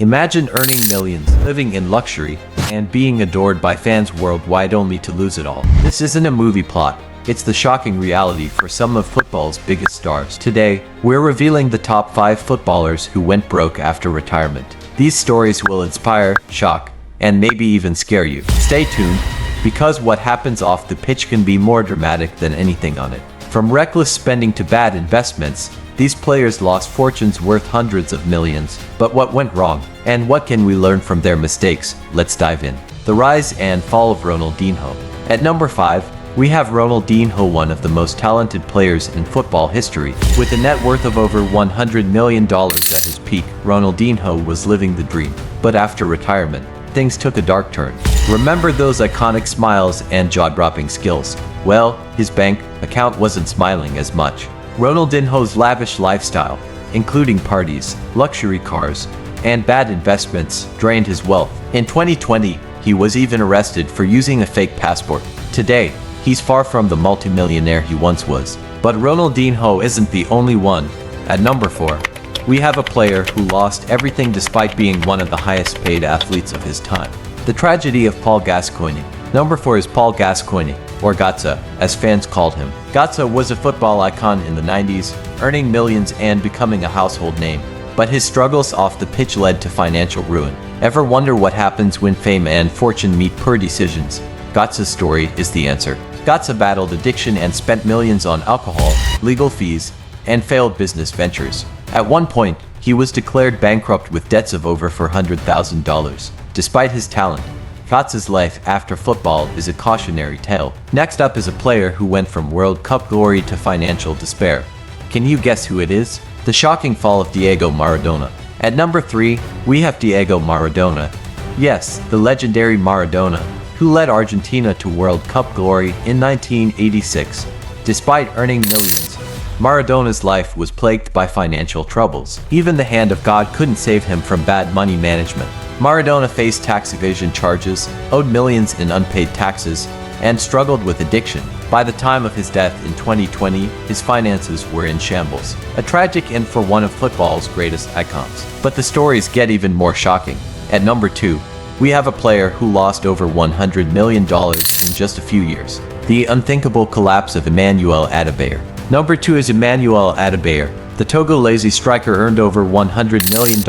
Imagine earning millions, living in luxury, and being adored by fans worldwide only to lose it all. This isn't a movie plot. It's the shocking reality for some of football's biggest stars. Today, we're revealing the top 5 footballers who went broke after retirement. These stories will inspire, shock, and maybe even scare you. Stay tuned, because what happens off the pitch can be more dramatic than anything on it. From reckless spending to bad investments, these players lost fortunes worth hundreds of millions. But what went wrong? And what can we learn from their mistakes? Let's dive in. The rise and fall of Ronaldinho. At number 5, we have Ronaldinho, one of the most talented players in football history. With a net worth of over $100 million at his peak, Ronaldinho was living the dream. But after retirement, things took a dark turn. Remember those iconic smiles and jaw-dropping skills? Well, his bank account wasn't smiling as much. Ronaldinho's lavish lifestyle, including parties, luxury cars, and bad investments, drained his wealth. In 2020, he was even arrested for using a fake passport. Today, he's far from the multimillionaire he once was. But Ronaldinho isn't the only one. At number 4, we have a player who lost everything despite being one of the highest paid athletes of his time. The tragedy of Paul Gascoigne. Number 4 is Paul Gascoigne, or Gazza, as fans called him. Gazza was a football icon in the 90s, earning millions and becoming a household name. But his struggles off the pitch led to financial ruin. Ever wonder what happens when fame and fortune meet poor decisions? Gazza's story is the answer. Gazza battled addiction and spent millions on alcohol, legal fees, and failed business ventures. At one point, he was declared bankrupt with debts of over $400,000. Despite his talent, Gazza's life after football is a cautionary tale. Next up is a player who went from World Cup glory to financial despair. Can you guess who it is? The shocking fall of Diego Maradona. At number 3, we have Diego Maradona. Yes, the legendary Maradona, who led Argentina to World Cup glory in 1986. Despite earning millions, Maradona's life was plagued by financial troubles. Even the hand of God couldn't save him from bad money management. Maradona faced tax evasion charges, owed millions in unpaid taxes, and struggled with addiction. By the time of his death in 2020, his finances were in shambles. A tragic end for one of football's greatest icons. But the stories get even more shocking. At number 2, we have a player who lost over $100 million in just a few years. The unthinkable collapse of Emmanuel Adebayor. Number 2 is Emmanuel Adebayor. The Togolese striker earned over $100 million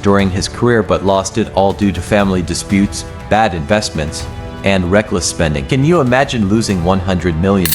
during his career but lost it all due to family disputes, bad investments, and reckless spending. Can you imagine losing $100 million?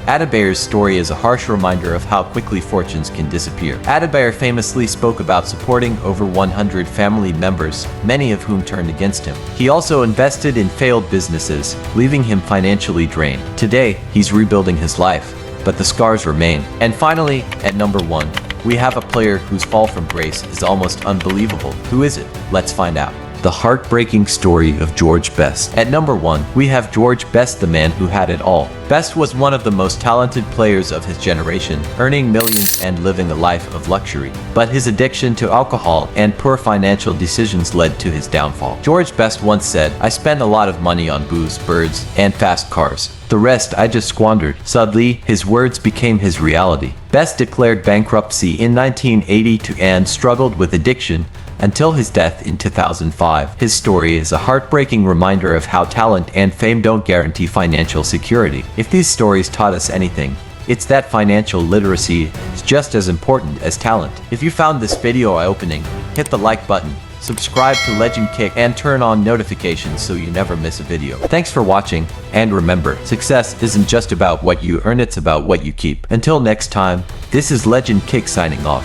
Adebayor's story is a harsh reminder of how quickly fortunes can disappear. Adebayor famously spoke about supporting over 100 family members, many of whom turned against him. He also invested in failed businesses, leaving him financially drained. Today, he's rebuilding his life, but the scars remain. And finally, at number 1, we have a player whose fall from grace is almost unbelievable. Who is it? Let's find out. The heartbreaking story of George Best. At number 1, we have George Best, the man who had it all. Best was one of the most talented players of his generation, earning millions and living a life of luxury. But his addiction to alcohol and poor financial decisions led to his downfall. George Best once said, "I spent a lot of money on booze, birds, and fast cars. The rest I just squandered." Sadly, his words became his reality. Best declared bankruptcy in 1980 and struggled with addiction until his death in 2005. His story is a heartbreaking reminder of how talent and fame don't guarantee financial security. If these stories taught us anything, it's that financial literacy is just as important as talent. If you found this video eye-opening, hit the like button, subscribe to Legend Kick, and turn on notifications so you never miss a video. Thanks for watching, and remember, success isn't just about what you earn, it's about what you keep. Until next time, this is Legend Kick signing off.